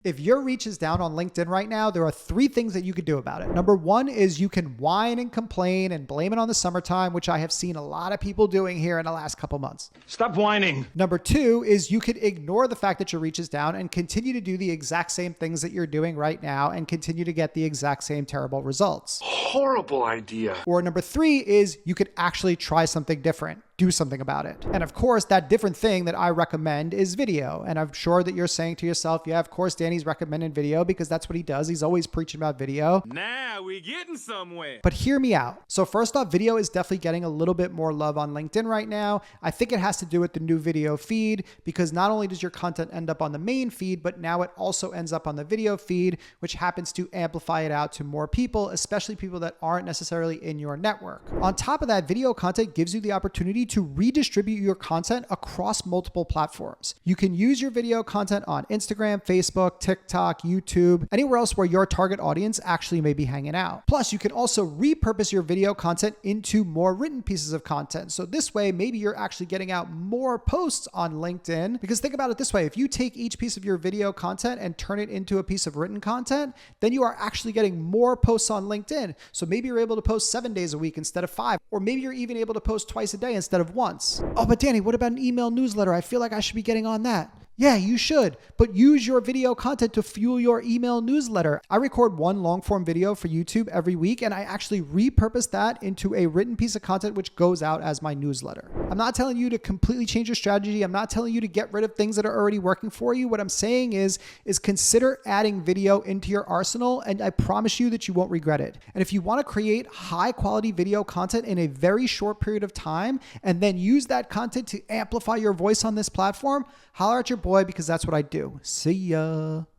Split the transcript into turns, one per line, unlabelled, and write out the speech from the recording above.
If your reach is down on LinkedIn right now, there are three things that you could do about it. Number one is you can whine and complain and blame it on the summertime, which I have seen a lot of people doing here in the last couple months.
Stop whining.
Number two is you could ignore the fact that your reach is down and continue to do the exact same things that you're doing right now and continue to get the exact same terrible results.
Horrible idea.
Or number three is you could actually try something different. Do something about it. And of course, that different thing that I recommend is video. And I'm sure that you're saying to yourself, yeah, of course, Danny's recommending video because that's what he does. He's always preaching about video.
Now we getting somewhere.
But hear me out. So first off, video is definitely getting a little bit more love on LinkedIn right now. I think it has to do with the new video feed because not only does your content end up on the main feed, but now it also ends up on the video feed, which happens to amplify it out to more people, especially people that aren't necessarily in your network. On top of that, video content gives you the opportunity to redistribute your content across multiple platforms. You can use your video content on Instagram, Facebook, TikTok, YouTube, anywhere else where your target audience actually may be hanging out. Plus, you can also repurpose your video content into more written pieces of content. So this way, maybe you're actually getting out more posts on LinkedIn. Because think about it this way, if you take each piece of your video content and turn it into a piece of written content, then you are actually getting more posts on LinkedIn. So maybe you're able to post 7 days a week instead of 5, or maybe you're even able to post twice a day instead of once. Oh, but Danny, what about an email newsletter? I feel like I should be getting on that. Yeah, you should, but use your video content to fuel your email newsletter. I record one long form video for YouTube every week, and I actually repurpose that into a written piece of content which goes out as my newsletter. I'm not telling you to completely change your strategy. I'm not telling you to get rid of things that are already working for you. What I'm saying is consider adding video into your arsenal, and I promise you that you won't regret it. And if you want to create high quality video content in a very short period of time, and then use that content to amplify your voice on this platform, holler at your boy because that's what I do. See ya.